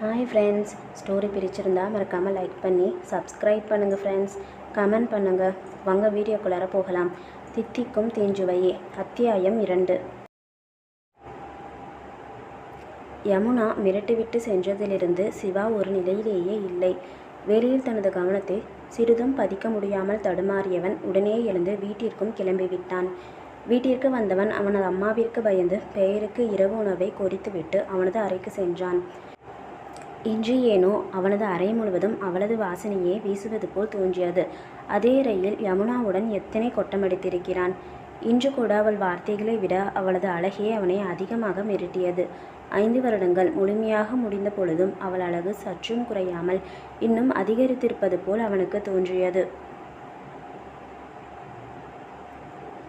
Hi friends, story பிடிச்சிருந்தா மறக்காமல் like பண்ணி சப்ஸ்கிரைப் பண்ணுங்கள் ஃப்ரெண்ட்ஸ். கமெண்ட் பண்ணுங்கள். வாங்க வீடியோக்குள்ளார போகலாம். தித்திக்கும் தீஞ்சுவையே அத்தியாயம் 2. யமுனா மிரட்டிவிட்டு சென்றதிலிருந்து சிவா ஒரு நிலையிலேயே இல்லை. வேலையில் தனது கவனத்தை சிறிதும் பதிக்க முடியாமல் தடுமாறியவன் உடனே எழுந்து வீட்டிற்கும் கிளம்பிவிட்டான். வீட்டிற்கு வந்தவன் அவனது அம்மாவிற்கு பயந்து பெயருக்கு இரவு உணவை கொறித்துவிட்டு அவனது அறைக்கு சென்றான். இன்று ஏனோ அவனது அறை முழுவதும் அவளது வாசனையே வீசுவது போல் தோன்றியது. அதே அறையில் யமுனாவுடன் எத்தனை கொட்டமடித்திருக்கிறான். இன்று கூட அவள் வார்த்தைகளை விட அவளது அழகே அவனை அதிகமாக மிரட்டியது. 5 வருடங்கள் முழுமையாக முடிந்த பொழுதும் அவள் அழகு சற்றும் குறையாமல் இன்னும் அதிகரித்திருப்பது போல் அவனுக்கு தோன்றியது.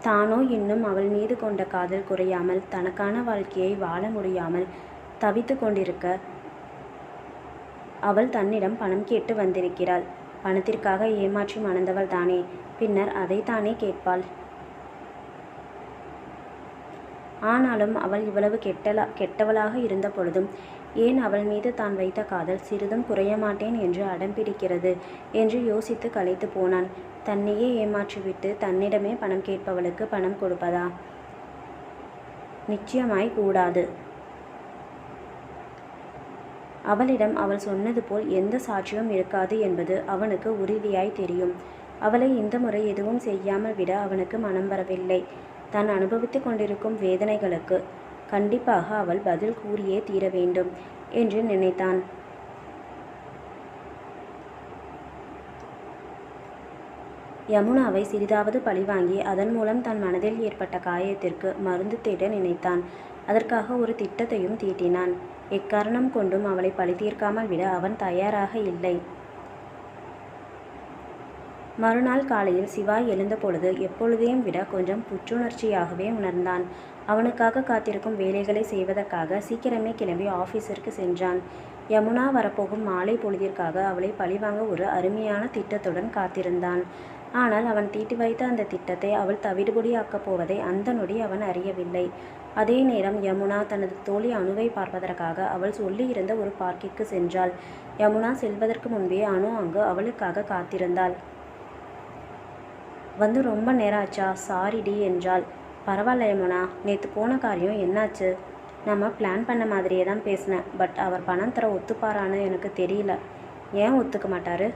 தானோ இன்னும் அவள் மீது கொண்ட காதல் குறையாமல் தனக்கான வாழ்க்கையை வாழ முடியாமல் தவித்து கொண்டிருக்க அவள் தன்னிடம் பணம் கேட்டு வந்திருக்கிறாள். பணத்திற்காக ஏமாற்றி மணந்தவள் தானே, பின்னர் அதைத்தானே கேட்பாள். ஆனாலும் அவள் இவ்வளவு கெட்டவளாக இருந்த பொழுதும் ஏன் அவள் மீது தான் வைத்த காதல் சிறிதும் குறைய மாட்டேன் என்று அடம்பிடிக்கிறது என்று யோசித்து களைத்து போனான். தன்னையே ஏமாற்றிவிட்டு தன்னிடமே பணம் கேட்பவளுக்கு பணம் கொடுப்பதா? நிச்சயமாய் கூடாது. அவளிடம் அவள் சொன்னது போல் எந்த சாட்சியும் இருக்காது என்பது அவனுக்கு உறுதியாய் தெரியும். அவளை இந்த முறை எதுவும் செய்யாமல் விட அவனுக்கு மனம் வரவில்லை. தான் அனுபவித்து கொண்டிருக்கும் வேதனைகளுக்கு கண்டிப்பாக அவள் பதில் கூறியே தீர வேண்டும் என்று நினைத்தான். யமுனாவை சிறிதாவது பழிவாங்கி அதன் மூலம் தன் மனதில் ஏற்பட்ட காயத்திற்கு மருந்து தேட நினைத்தான். அதற்காக ஒரு திட்டத்தையும் தீட்டினான். எக்காரணம் கொண்டும் அவளை பழி தீர்க்காமல் விட அவன் தயாராக இல்லை. மறுநாள் காலையில் சிவா எழுந்த பொழுது எப்பொழுதையும் விட கொஞ்சம் புத்துணர்ச்சியாகவே உணர்ந்தான். அவனுக்காக காத்திருக்கும் வேலைகளை செய்வதற்காக சீக்கிரமே கிளம்பி ஆஃபீஸிற்கு சென்றான். யமுனா வரப்போகும் மாலை பொழுதிற்காக அவளை பழிவாங்க ஒரு அருமையான திட்டத்துடன் காத்திருந்தான். ஆனால் அவன் தீட்டி வைத்த அந்த திட்டத்தை அவள் தவிடுபொடியாக்கப் போவதை அந்த நொடி அவன் அறியவில்லை. அதே நேரம் யமுனா தனது தோழி அனுவை பார்ப்பதற்காக அவள் சொல்லியிருந்த ஒரு பார்க்கிற்கு சென்றாள். யமுனா செல்வதற்கு முன்பே அனு அங்கு அவளுக்காக காத்திருந்தாள். வந்து ரொம்ப நேரம் ஆச்சா? சாரிடி என்றாள். பரவாயில்ல யமுனா, நேற்று போன காரியம் என்னாச்சு? நம்ம பிளான் பண்ண மாதிரியே தான் பேசினேன். பட் அவர் பணம் தர ஒத்துப்பாரான்னு எனக்கு தெரியல. ஏன் ஒத்துக்க மாட்டார்?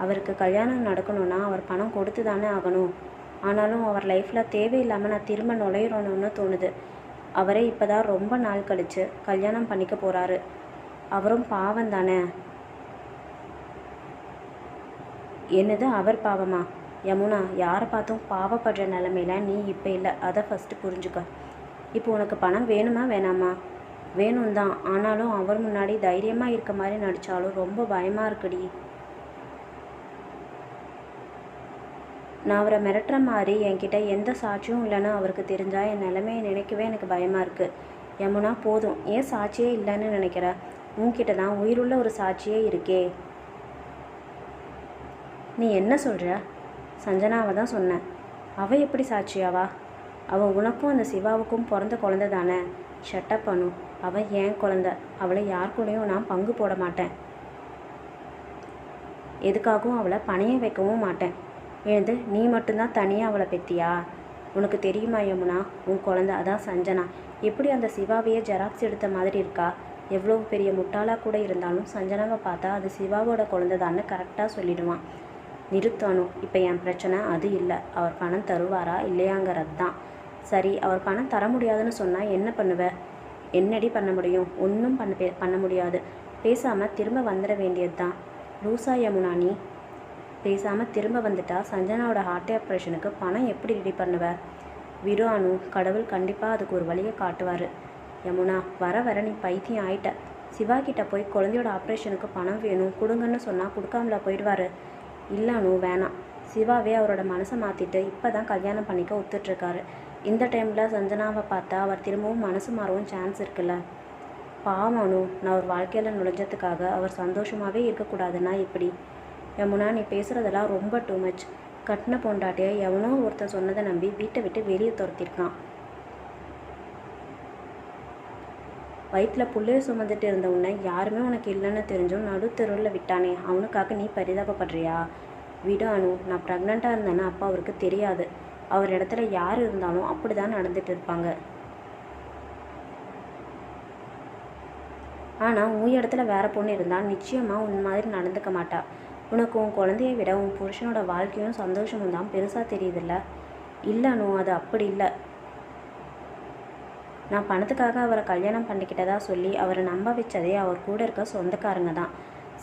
அவருக்கு கல்யாணம் நடக்கணும்னா அவர் பணம் கொடுத்து தானே ஆகணும். ஆனாலும் அவர் லைஃப்பில் தேவையில்லாமல் நான் திரும்ப நுழையிறணும்னு தோணுது. அவரே இப்போ தான் ரொம்ப நாள் கழித்து கல்யாணம் பண்ணிக்க போகிறாரு. அவரும் பாவம் தானே. என்னது அவர் பாவமா? யமுனா, யாரை பார்த்தும் பாவப்படுற நிலமையில நீ இப்போ இல்லை. அதை ஃபஸ்ட்டு புரிஞ்சுக்க. இப்போ உனக்கு பணம் வேணுமா வேணாமா? வேணும் தான். ஆனாலும் அவர் முன்னாடி தைரியமாக இருக்க மாதிரி நடித்தாலும் ரொம்ப பயமாக இருக்குடி. நான் அவரை மிரட்டுற மாதிரி என்கிட்ட எந்த சாட்சியும் இல்லைன்னு அவருக்கு தெரிஞ்சால் என் நிலைமையை நினைக்கவே எனக்கு பயமாக இருக்குது. யமுனா, போதும். ஏன் சாட்சியே இல்லைன்னு நினைக்கிற? உன்கிட்ட தான் உயிருள்ள ஒரு சாட்சியே இருக்கே. நீ என்ன சொல்கிற? சஞ்சனாவை தான் சொன்னேன். அவள் எப்படி சாட்சியாவா? அவள் உனக்கும் அந்த சிவாவுக்கும் பிறந்த குழந்தை தானே. ஷட்டப் பண்ணு. அவள் ஏன் குழந்தை. அவளை யார் கூடயும் நான் பங்கு போட மாட்டேன். எதுக்காகவும் அவளை பணைய வைக்கவும் மாட்டேன். எழுந்து நீ மட்டும்தான் தனியாக அவளை பெத்தியா? உனக்கு தெரியுமா யமுனா, உன் குழந்தை அதான் சஞ்சனா எப்படி அந்த சிவாவையே ஜெராக்ஸ் எடுத்த மாதிரி இருக்கா? எவ்வளோ பெரிய முட்டாளாக கூட இருந்தாலும் சஞ்சனாவை பார்த்தா அது சிவாவோட குழந்தை தான்னு கரெக்டாக சொல்லிடுவான். நிறுத்தணும். இப்போ என் பிரச்சனை அது இல்லை. அவர் பணம் தருவாரா இல்லையாங்கிறது தான். சரி, அவர் பணம் தர முடியாதுன்னு சொன்னால் என்ன பண்ணுவ? என்னடி பண்ண முடியும்? ஒன்றும் பண்ண முடியாது. பேசாமல் திரும்ப வந்துட வேண்டியது தான். லூசா யமுனா நீ? பேசாமல் திரும்ப வந்துட்டா சஞ்சனாவோட ஹார்ட் ஆப்ரேஷனுக்கு பணம் எப்படி ரெடி பண்ணுவ? விடு அனு, கடவுள் கண்டிப்பாக அதுக்கு ஒரு வழியை காட்டுவார். யமுனா, வர வர நீ பைத்தியம் ஆயிட்ட. சிவா கிட்ட போய் குழந்தையோட ஆப்ரேஷனுக்கு பணம் வேணும் கொடுங்கன்னு சொன்னால் கொடுக்காமல போயிடுவார். இல்லை அனு, வேணாம். சிவாவே அவரோட மனசை மாற்றிட்டு இப்போ தான் கல்யாணம் பண்ணிக்க ஒத்துட்ருக்காரு. இந்த டைமில் சஞ்சனாவை பார்த்தா அவர் திரும்பவும் மனசு மாறவும் சான்ஸ் இருக்குல்ல. பாவம் அனு, நான் ஒரு வாழ்க்கையில் நுழைஞ்சதுக்காக அவர் சந்தோஷமாகவே இருக்கக்கூடாதுன்னா எப்படி? யமுனா, நீ பேசுகிறதெல்லாம் ரொம்ப டூ மச். கட்டின பொண்டாட்டியை எவனோ ஒருத்தன் சொன்னதை நம்பி வீட்டை விட்டு வெளியே துரத்திருக்கான். வயிற்றில் புள்ளைய சுமந்துட்டு இருந்த உன்னை யாருமே உனக்கு இல்லைன்னு தெரிஞ்சும் நடுத்தெருவில் விட்டானே, அவனுக்காக நீ பரிதாபப்படுறியா? விடு அனு, நான் ப்ரெக்னெண்ட்டாக இருந்தேன்னு அப்பா அவருக்கு தெரியாது. அவர் இடத்துல யார் இருந்தாலும் அப்படி தான் நடந்துட்டு இருப்பாங்க. ஆனால் உன் இடத்துல வேற பொண்ணு இருந்தால் நிச்சயமாக உன் மாதிரி நடந்துக்க மாட்டா. உனக்கு உன் குழந்தைய விட உன் புருஷனோட வாழ்க்கையும் சந்தோஷமும் தான் பெருசாக தெரியுதில்ல? இல்லை அனு, அது அப்படி இல்லை. நான் பணத்துக்காக அவரை கல்யாணம் பண்ணிக்கிட்டதா சொல்லி அவரை நம்ப வச்சதே அவர் கூட இருக்க சொந்தக்காரங்க தான்.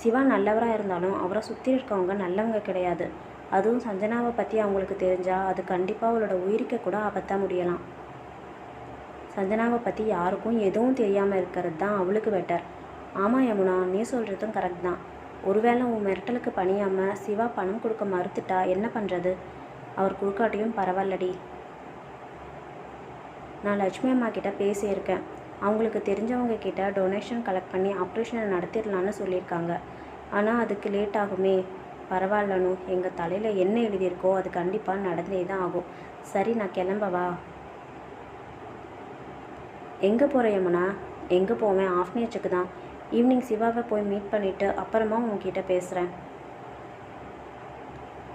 சிவா நல்லவராக இருந்தாலும் அவரை சுற்றி இருக்கவங்க நல்லவங்க கிடையாது. அதுவும் சஞ்சனாவை பற்றி அவங்களுக்கு தெரிஞ்சால் அது கண்டிப்பாக அவளோட உயிருக்கு கூட ஆபத்தாக முடியலாம். சஞ்சனாவை பற்றி யாருக்கும் எதுவும் தெரியாமல் இருக்கிறது தான் அவளுக்கு பெட்டர். ஆமாம் யமுனா, நீ சொல்கிறதும் கரெக்ட் தான். ஒருவேளை உன் மிரட்டலுக்கு பணியாமல் சிவா பணம் கொடுக்க மறுத்துட்டா என்ன பண்ணுறது? அவர் கொடுக்காட்டியும் பரவாயில்லடி. நான் லட்சுமி அம்மா கிட்ட பேசியிருக்கேன். அவங்களுக்கு தெரிஞ்சவங்க கிட்ட டொனேஷன் கலெக்ட் பண்ணி ஆப்ரேஷனை நடத்திடலான்னு சொல்லியிருக்காங்க. ஆனால் அதுக்கு லேட் ஆகுமே. பரவாயில்லனு, எங்கள் தலையில் என்ன எழுதியிருக்கோ அது கண்டிப்பாக நடந்தே தான் ஆகும். சரி, நான் கிளம்பவா? எங்கே போகிற யமுனா? எங்கே போவேன், ஆஃப்னேஜுக்கு தான். ஈவினிங் சிவாவை போய் மீட் பண்ணிவிட்டு அப்புறமா உங்ககிட்ட பேசுகிறேன்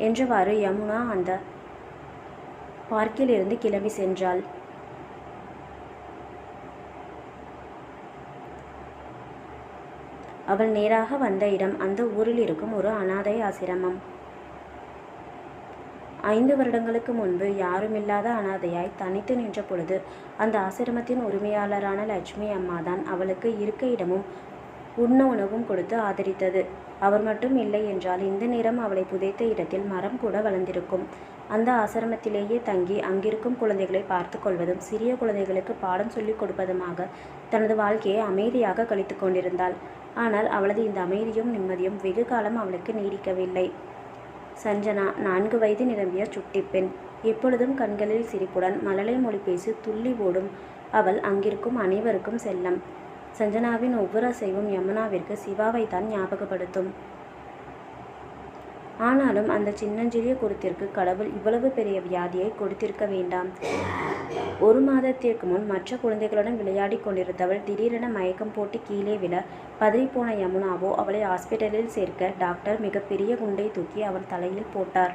என்றவாறு யமுனா அந்த பார்க்கிலிருந்து கிளம்பி சென்றாள். அவள் நேராக வந்த இடம் அந்த ஊரில் இருக்கும் ஒரு அனாதை ஆசிரமம். 5 வருடங்களுக்கு முன்பு யாருமில்லாத அனாதையாய் தனித்து நின்ற பொழுது அந்த ஆசிரமத்தின் உரிமையாளரான லட்சுமி அம்மா தான் அவளுக்கு இருக்க இடமும் உண்ண உணவும் கொடுத்து ஆதரித்தது. அவர் மட்டும் இல்லை என்றால் இந்த நேரம் அவளை புதைத்த இடத்தில் மரம் கூட வளர்ந்திருக்கும். அந்த ஆசிரமத்திலேயே தங்கி அங்கிருக்கும் குழந்தைகளை பார்த்து கொள்வதும் சிறிய குழந்தைகளுக்கு பாடம் சொல்லிக் கொடுப்பதுமாக தனது வாழ்க்கையை அமைதியாக கழித்து கொண்டிருந்தாள். ஆனால் அவளது இந்த அமைதியும் நிம்மதியும் வெகு காலம் அவளுக்கு நீடிக்கவில்லை. சஞ்சனா 4 வயது நிரம்பிய சுட்டி பெண். எப்பொழுதும் கண்களில் சிரிப்புடன் மழலை மொழி பேசி துள்ளி ஓடும் அவள் அங்கிருக்கும் அனைவருக்கும் செல்லம். சஞ்சனாவின் ஒவ்வொரு அசைவும் யமுனாவிற்கு சிவாவை தான் ஞாபகப்படுத்தும். ஆனாலும் அந்த சின்னஞ்சிறிய குருத்திற்கு கடவுள் இவ்வளவு பெரிய வியாதியை கொடுத்திருக்க வேண்டாம். 1 மாதத்திற்கு முன் மற்ற குழந்தைகளுடன் விளையாடி கொண்டிருந்தவள் திடீரென மயக்கம் போட்டு கீழே விழ பதறிப்போன யமுனாவோ அவளை ஹாஸ்பிட்டலில் சேர்க்க டாக்டர் மிகப்பெரிய குண்டை தூக்கி அவள் தலையில் போட்டார்.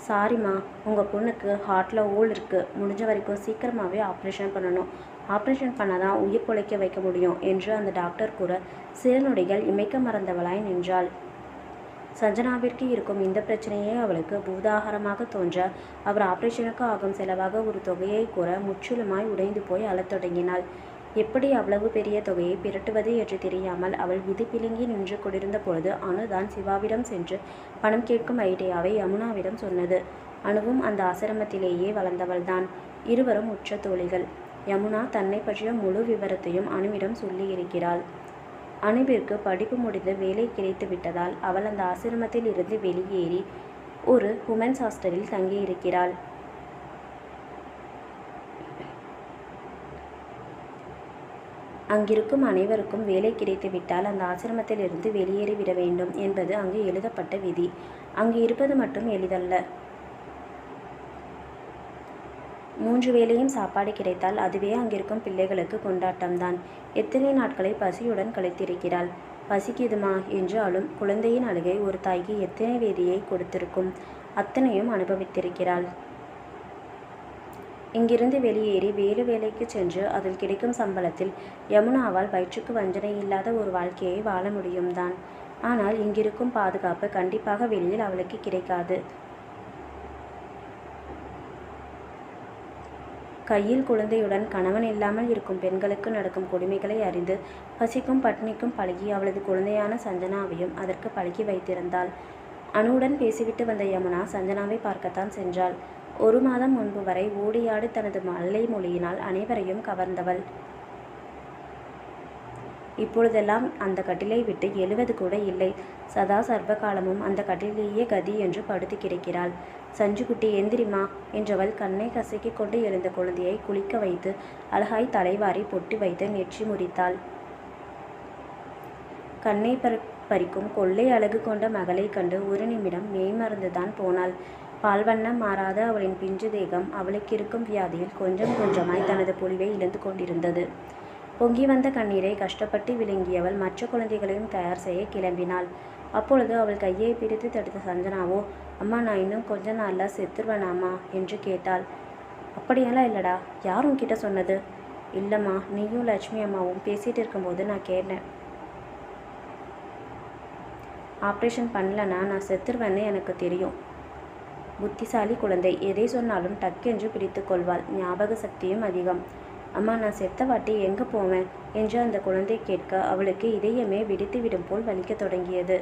சாரிம்மா, உங்கள் பொண்ணுக்கு ஹார்ட்டில் ஹோல் இருக்குது. முடிஞ்ச வரைக்கும் சீக்கிரமாகவே ஆப்ரேஷன் பண்ணணும். ஆப்ரேஷன் பண்ணாதான் உயிர் பொழைக்க வைக்க முடியும் என்று அந்த டாக்டர் கூற சில நொடிகள் இமைக்க மறந்தவளாய் நின்றாள். சஞ்சனாவிற்கு இருக்கும் இந்த பிரச்சனையே அவளுக்கு பூதாகாரமாக தோன்ற அவர் ஆபரேஷனுக்கு ஆகும் செலவாக ஒரு தொகையை கூற முற்றிலுமாய் உடைந்து போய் அழத் தொடங்கினாள். எப்படி அவ்வளவு பெரிய தொகையை பிரட்டுவது என்று தெரியாமல் அவள் விதி பிழுங்கி நின்று கொண்டிருந்த பொழுது அனுதான் சிவாவிடம் சென்று பணம் கேட்கும் ஐடியாவை யமுனாவிடம் சொன்னது. அனுவும் அந்த ஆசிரமத்திலேயே வளர்ந்தவள்தான். இருவரும் உற்ற தோழிகள். யமுனா தன்னை பற்றிய முழு விவரத்தையும் அனுவிடம் சொல்லியிருக்கிறாள். அனுவிற்கு படிப்பு முடிந்து வேலை கிடைத்து விட்டதால் அவள் அந்த ஆசிரமத்தில் இருந்து வெளியேறி ஒரு உமன்ஸ் ஹாஸ்டலில் தங்கியிருக்கிறாள். அங்கிருக்கும் அனைவருக்கும் வேலை கிடைத்து விட்டால் அந்த ஆசிரமத்தில் இருந்து வெளியேறிவிட வேண்டும் என்பது அங்கு எழுதப்பட்ட விதி. அங்கு இருப்பது மட்டும் எளிதல்ல. 3 வேளையும் சாப்பாடு கிடைத்தால் அதுவே அங்கிருக்கும் பிள்ளைகளுக்கு கொண்டாட்டம்தான். எத்தனை நாட்களை பசியுடன் கழித்திருக்கிறாள். பசிக்குதுமா என்றாலும் குழந்தையின் அழுகை ஒரு தாய்க்கு எத்தனை வேதியை கொடுத்திருக்கும். அத்தனையும் அனுபவித்திருக்கிறாள். இங்கிருந்து வெளியேறி வேறு வேலைக்கு சென்று அதில் கிடைக்கும் சம்பளத்தில் யமுனாவால் வயிற்றுக்கு வஞ்சனை இல்லாத ஒரு வாழ்க்கையை வாழ முடியும்தான். ஆனால் இங்கிருக்கும் பாதுகாப்பு கண்டிப்பாக வெளியில் அவளுக்கு கிடைக்காது. கையில் குழந்தையுடன் கணவன் இல்லாமல் இருக்கும் பெண்களுக்கு நடக்கும் கொடுமைகளை அறிந்து பசிக்கும் பட்டினிக்கும் பழகி அவளது குழந்தையான சஞ்சனாவையும் அதற்கு பழகி வைத்திருந்தாள். அனுவுடன் பேசிவிட்டு வந்த யமுனா சஞ்சனாவை பார்க்கத்தான் சென்றாள். 1 மாதம் முன்பு வரை ஓடியாடி தனது மல்லை மொழியினால் அனைவரையும் கவர்ந்தவள் இப்பொழுதெல்லாம் அந்த கட்டிலை விட்டு எழுவது கூட இல்லை. சதா சர்வ காலமும் அந்த கட்டிலேயே கதி என்று படுத்து கிடக்கிறாள். சஞ்சுக்குட்டி எந்திரிமா என்றவள் கண்ணை கசக்கி கொண்டு எழுந்த குழந்தையை குளிக்க வைத்து அழகாய் தலைவாரி பொட்டி வைத்து நெற்றி முறித்தாள். கண்ணை பறிக்கும் கொள்ளை அழகு கொண்ட மகளை கண்டு ஒரு நிமிடம் மெய்மறந்துதான் போனாள். பால்வண்ணம் மாறாத அவளின் பிஞ்சு தேகம் அவளுக்கு இருக்கும் வியாதியில் கொஞ்சம் கொஞ்சமாய் தனது பொலிவை இழந்து கொண்டிருந்தது. பொங்கி வந்த கண்ணீரை கஷ்டப்பட்டு விழுங்கியவள் மற்ற குழந்தைகளையும் தயார் செய்ய கிளம்பினாள். அப்பொழுது அவள் கையை பிடித்து தடுத்த சஞ்சனாவோ, அம்மா நான் இன்னும் கொஞ்ச நாளில் செத்துருவேனாம்மா என்று கேட்டாள். அப்படியெல்லாம் இல்லடா, யார் உன்கிட்ட சொன்னது? இல்லைம்மா, நீயும் லட்சுமி அம்மாவும் பேசிகிட்டு இருக்கும்போது நான் கேட்டேன். ஆப்ரேஷன் பண்ணலன்னா நான் செத்துருவேன்னு எனக்கு தெரியும். புத்திசாலி குழந்தை, எதை சொன்னாலும் டக்கென்று பிடித்து கொள்வாள். ஞாபக சக்தியும் அதிகம். அம்மா நான் செத்த வாட்டி எங்கே போவேன் என்று அந்த குழந்தை கேட்க அவளுக்கு இதயமே வெடித்து விடும் போல் வலிக்க தொடங்கியது.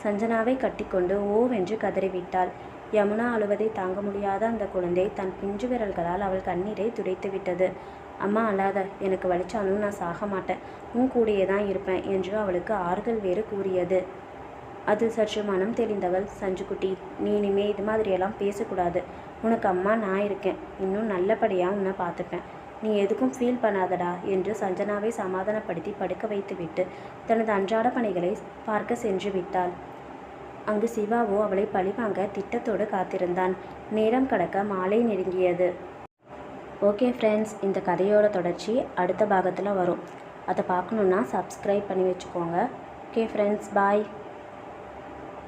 சஞ்சனாவை கட்டிக்கொண்டு ஓவென்று கதறிவிட்டாள். யமுனா அழுவதை தாங்க முடியாத அந்த குழந்தை தன் பிஞ்சு விரல்களால் அவள் கண்ணீரை துடைத்து விட்டது. அம்மா அழாத, எனக்கு வலிச்சாலும் நான் சாக மாட்டேன், உன் கூடையே தான் இருப்பேன் என்று அவளுக்கு ஆறுதல் வேறு கூறியது. அது சற்று மனம் தெளிந்தவள், சஞ்சுக்குட்டி நீ இனிமே இது மாதிரியெல்லாம் பேசக்கூடாது. உனக்கு அம்மா நான் இருக்கேன், இன்னும் நல்லபடியாக உன்னை பார்த்துப்பேன், நீ எதுக்கும் ஃபீல் பண்ணாதடா என்று சஞ்சனாவை சமாதானப்படுத்தி படுக்க வைத்துவிட்டு தனது அன்றாட பணிகளை பார்க்க சென்று விட்டாள். அங்கு சிவாவோ அவளை பழிவாங்க திட்டத்தோடு காத்திருந்தான். நேரம் கடக்க மாலை நெருங்கியது. ஓகே ஃப்ரெண்ட்ஸ், இந்த கதையோட தொடர்ச்சி அடுத்த பாகத்தில் வரும். அதை பார்க்கணுன்னா சப்ஸ்கிரைப் பண்ணி வச்சுக்கோங்க. ஓகே ஃப்ரெண்ட்ஸ், பாய்.